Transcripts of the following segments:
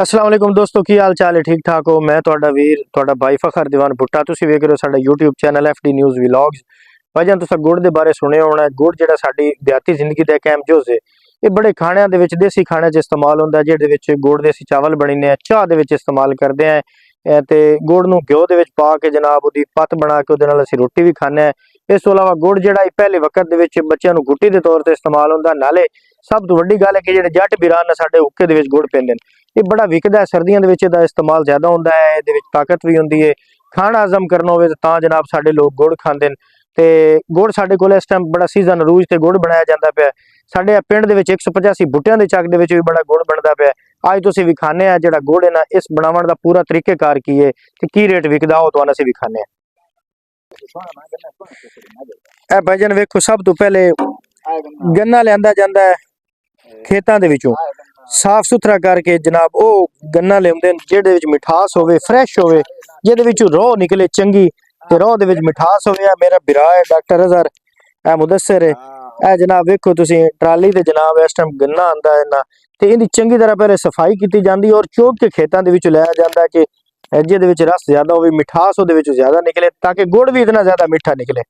अस्सलाम वालेकुम दोस्तों की हाल चाल है ठीक ठाक हो। मैं ਤੁਹਾਡਾ ਵੀਰ ਤੁਹਾਡਾ ਭਾਈ ਫਖਰ ਦੀਵਾਨ ਭੁੱਟਾ। ਤੁਸੀਂ ਵੇਖ ਰਹੇ ਹੋ ਸਾਡਾ YouTube channel FD news vlogs. ਭਾਈਜਾਨ ਤੁਸੀਂ ਗੁੜ ਦੇ ਬਾਰੇ ਸੁਣਿਆ ਹੋਣਾ। ਗੁੜ ਜਿਹੜਾ ਸਾਡੀ ਦਿਹਾਤੀ ਜ਼ਿੰਦਗੀ ਦਾ ਇੱਕ ਅਹਿਮ ਜੁਜ਼ ਹੈ। ਇਹ ਬੜੇ ਖਾਣਿਆਂ ਦੇ ਵਿੱਚ ਦੇਸੀ ਖਾਣਿਆਂ 'ਚ ਇਸਤੇਮਾਲ ਹੁੰਦਾ, ਜਿਹਦੇ ਵਿੱਚ ਗੁੜ ਦੇ ਅਸੀਂ ਚਾਵਲ ਬਣਾਉਂਦੇ ਆ, ਚਾਹ ਦੇ ਵਿੱਚ ਇਸਤੇਮਾਲ ਕਰਦੇ ਆ ਤੇ ਗੁੜ ਨੂੰ ਘਿਓ ਦੇ ਵਿੱਚ ਪਾ ਕੇ ਜਨਾਬ ਉਹਦੀ ਪੱਤ ਬਣਾ ਕੇ ਉਹਦੇ ਨਾਲ ਅਸੀਂ ਰੋਟੀ ਵੀ ਖਾਂਦੇ ਆ। ਇਸ ਤੋਂ ਇਲਾਵਾ ਗੁੜ ਜਿਹੜਾ ਪਹਿਲੇ ਵਕਤ ਦੇ ਵਿੱਚ ਬੱਚਿਆਂ ਨੂੰ ਗੁੱਟੀ ਦੇ ਤੌਰ ਤੇ ਇਸਤੇਮਾਲ ਹੁੰਦਾ। ਨਾਲੇ ਸਭ ਤੋਂ ਵੱਡੀ ਗੱਲ ਹੈ ਕਿ ਜਿਹੜੇ ਜੱਟ ਵੀਰਾਨ ਨੇ ਸਾਡੇ ਹੁੱਕੇ ਦੇ ਵਿੱਚ ਗੁੜ ਪੈਂਦੇ ਨੇ, ਇਹ ਬੜਾ ਵਿਕਦਾ ਹੈ। ਸਰਦੀਆਂ ਦੇ ਵਿੱਚ ਇਹਦਾ ਇਸਤੇਮਾਲ ਜ਼ਿਆਦਾ ਹੁੰਦਾ ਹੈ। ਇਹਦੇ ਵਿੱਚ ਤਾਕਤ ਵੀ ਹੁੰਦੀ ਹੈ। ਖਾਣਾ ਹਜ਼ਮ ਕਰਨਾ ਹੋਵੇ ਤਾਂ ਜਨਾਬ ਸਾਡੇ ਲੋਕ ਗੁੜ ਖਾਂਦੇ ਨੇ। ਤੇ ਗੁੜ ਸਾਡੇ ਕੋਲ ਇਸ ਟਾਈਮ ਬੜਾ ਸੀਜ਼ਨ ਅਰੂਜ ਤੇ ਗੁੜ ਬਣਾਇਆ ਜਾਂਦਾ ਪਿਆ। ਸਾਡੇ ਪਿੰਡ ਦੇ ਵਿੱਚ 185 ਬੂਟਿਆਂ ਦੇ ਚੱਕ ਦੇ ਵਿੱਚ ਵੀ ਬੜਾ ਗੁੜ ਬਣਦਾ ਪਿਆ। ਅੱਜ ਤੁਸੀਂ ਵੀ ਖਾਣੇ ਆ ਜਿਹੜਾ ਗੁੜ ਹੈ ਨਾ, ਇਸ ਬਣਾਉਣ ਦਾ ਪੂਰਾ ਤਰੀਕੇਕਾਰ ਕੀ ਹੈ ਤੇ ਕੀ ਰੇਟ ਵਿਕਦਾ ਉਹ ਤੁਹਾਨੂੰ ਅਸੀਂ ਵੀ ਖਾਣੇ ਆ। ਇਹ ਭਾਈਜਾਨ ਵੇਖੋ, ਸਭ ਤੋਂ ਪਹਿਲੇ ਗੰਨਾ ਲਿਆਂਦਾ ਜਾਂਦਾ ਹੈ ਖੇਤਾਂ ਦੇ ਵਿੱਚੋਂ, ਸਾਫ ਸੁਥਰਾ ਕਰਕੇ ਜਨਾਬ ਉਹ ਗੰਨਾ ਲਿਆਉਂਦੇ ਨੇ ਜਿਹਦੇ ਵਿੱਚ ਮਿਠਾਸ ਹੋਵੇ, ਫਰੈਸ਼ ਹੋਵੇ, ਜਿਹਦੇ ਵਿੱਚੋਂ ਰੋਹ ਨਿਕਲੇ ਚੰਗੀ ਤੇ ਰੋਹ ਦੇ ਵਿੱਚ ਮਿਠਾਸ ਹੋਵੇ। ਮੇਰਾ ਭਰਾ ਹੈ ਡਾਕਟਰ ਅਜ਼ਹਰ, ਇਹ ਮੁਦੱਸਰ ਹੈ। ਇਹ ਜਨਾਬ ਵੇਖੋ ਤੁਸੀਂ ਟਰਾਲੀ ਤੇ ਜਨਾਬ ਇਸ ਟਾਈਮ ਗੰਨਾ ਆਂਦਾ ਹੈ ਨਾ, ਤੇ ਇਹਦੀ ਚੰਗੀ ਤਰ੍ਹਾਂ ਪਹਿਲੇ ਸਫਾਈ ਕੀਤੀ ਜਾਂਦੀ ਔਰ ਚੋਕ ਕੇ ਖੇਤਾਂ ਦੇ ਵਿੱਚ ਲਿਆਇਆ ਜਾਂਦਾ ਕਿ ਜਿਹਦੇ ਵਿੱਚ ਰਸ ਜ਼ਿਆਦਾ ਹੋਵੇ, ਮਿਠਾਸ ਉਹਦੇ ਵਿੱਚ ਜ਼ਿਆਦਾ ਨਿਕਲੇ, ਤਾਂ ਕਿ ਗੁੜ ਵੀ ਇਤਨਾ ਜ਼ਿਆਦਾ ਮਿੱਠਾ ਨਿਕਲੇ।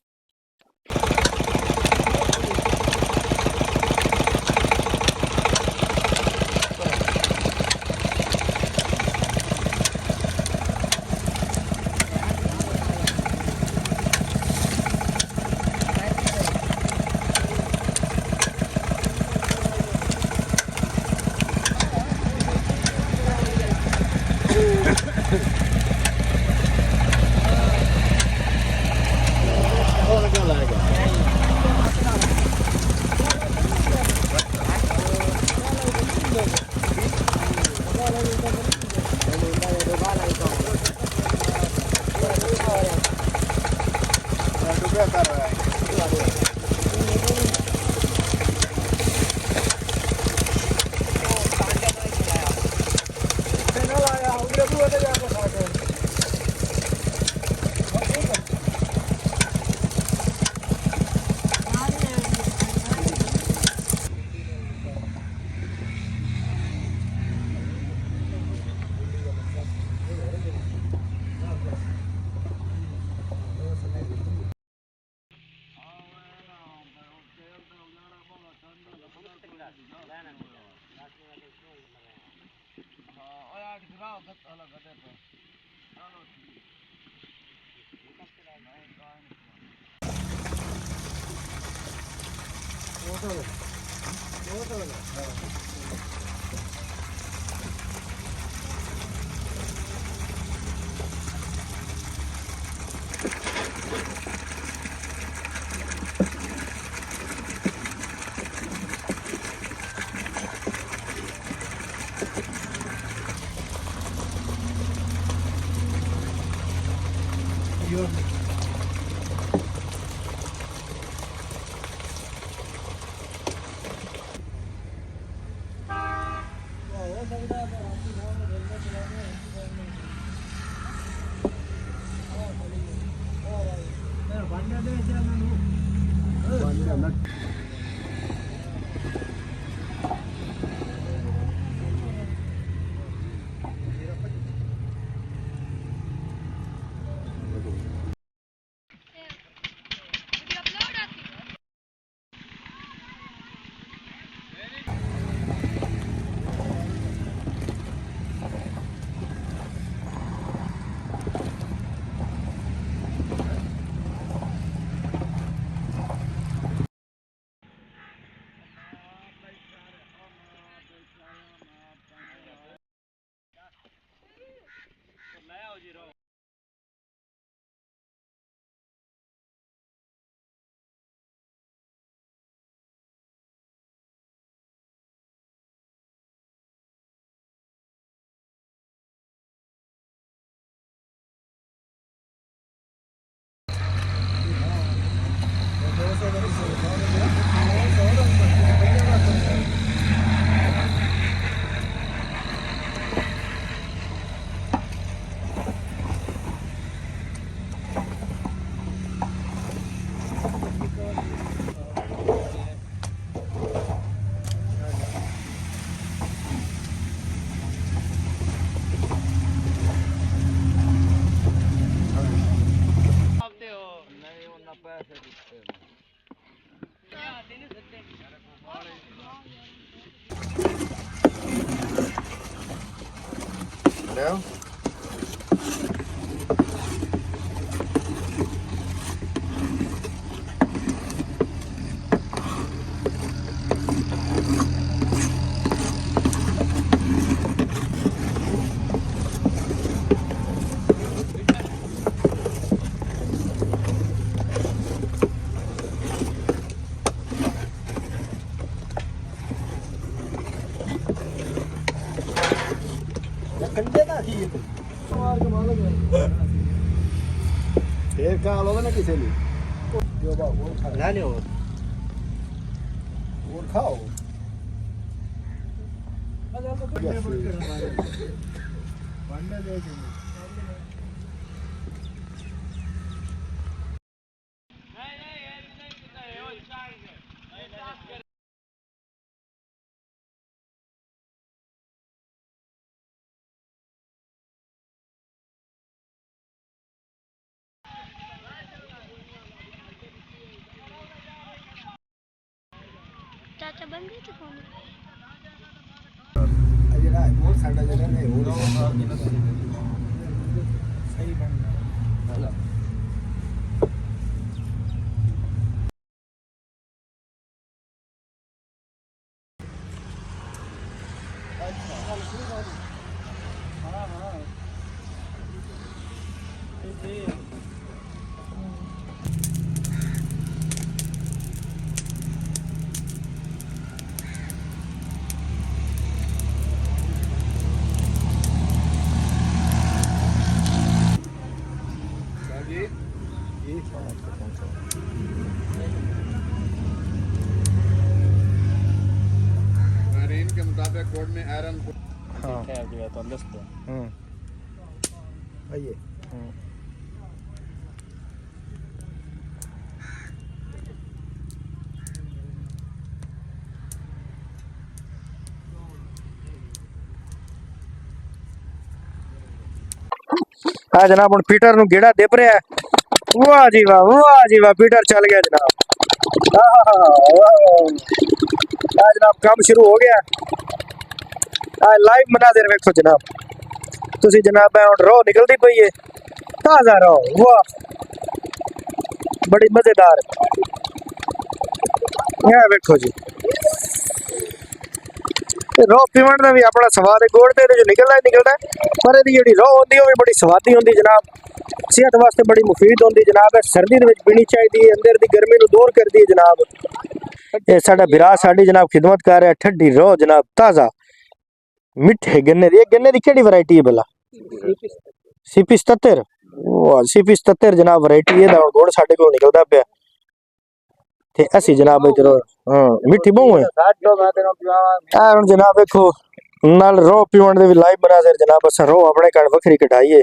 ਲਿਆ फिर कहाँ लोगे ना किसी लिए जो बात वो खा ला लियो वो खाओ चाचा बन गए थे फोन अजरा बहुत सारा जगह नहीं हो रहा सही बनना हेलो के मुताबिक कोड में आयरन हाँ है गया तो लिस्ट आइए हाँ जनाब हम पीटर नु गेड़ा दे रहा है वाह जी वाह पीटर चल गया जनाब हाँ जनाब काम शुरू हो गया हाँ लाइव मनाजिर वेखो जनाब तुसी जनाब रो निकलती पई है ताजा रो वाह बड़ी मजेदार ये वेखो जी रो पीवण का भी अपना स्वाद है गोड़ ते जो निकलदा ही निकलदा पर ਇਹਦੀ ਜਿਹੜੀ रो होंदी है बड़ी स्वादी होंदी जनाब सेहत वास्ते बड़ी मुफीद होंदी जनाब सर्दी दे विच पीनी चाहिदी है अंदर दी गर्मी नु दूर करदी है जनाब ये साडा बिरा साडी जनाब खिदमत कर रहा है ठंडी रो जनाब ताजा मिठे गन्ने दी केड़ी वैरायटी है भला सीपी 77 वाह सीपी 77 जनाब वैरायटी है दा गुड़ साडे कोल निकलदा पिया ते ਅਸੀਂ जनाब इधर हां मिठी बहु है आ हुन जनाब देखो नाल रो पीवण दे भी लाइव बनाजर जनाब अस रो अपने घर वखरी कढाई है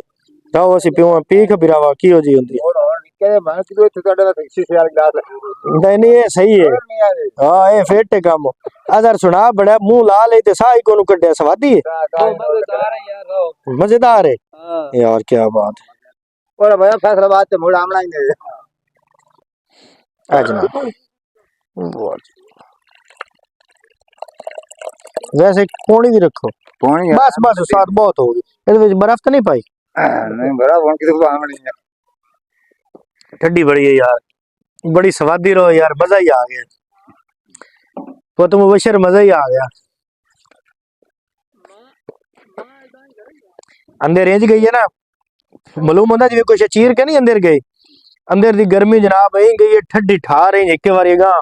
रो ਅਸੀਂ ਪੀਵਾਂ ਪੀ ਖਬਰਾਵਾ ਕੀ ਹੋ ਜੀ ਹੁੰਦੀ कहते मैं कि तो ਤੁਹਾਡਾ ਦਾ 6 ਵਾਲਾ ਗਲਾਸ नहीं ये सही है हां ये फिट है काम अगर सुना बड़ा मुंह ला ले ते साई को नु कड्या स्वादी है मजेदार है यार रो मजेदार है हां यार क्या बात है और भैया फैसलाबाद से मुड़ आमला ही नहीं आ जनाब वैसे कोनी भी रखो कौन बस बस साथ बहुत होगी ਇਹਦੇ ਵਿੱਚ ਬਰਫ਼ ਤਾਂ ਨਹੀਂ ਪਾਈ नहीं बड़ा कौन किसी को आमला नहीं है ठंडी बड़ी है यार बड़ी स्वादी रहो यार मजा ही आ गया वो तो मुबशर मजा ही आ गया अंदर रेंज गई है ना मालूम होता जिਵੇਂ कुछ चीर के नहीं अंदर गई अंदर दी गर्मी जनाब आई गई है ठंडी ठा रही एक बार गा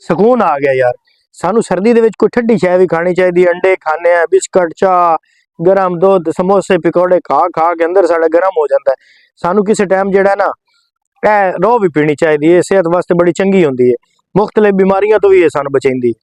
सुकून आ गया यार सानू सर्दी दे विच कोई ठंडी शै भी खानी चाहिए अंडे खाने हैं बिस्कुट चाह गरम दूध समोसे पकौड़े खा खा के अंदर साडा गर्म हो जाता है सानू किसी टाइम जेड़ा ना रो भी पीनी चाहिए सेहत वास्ते बड़ी चंगी होंदी है मुख्तलिफ बीमारियां तो भी ये सानू बचाइंदी है।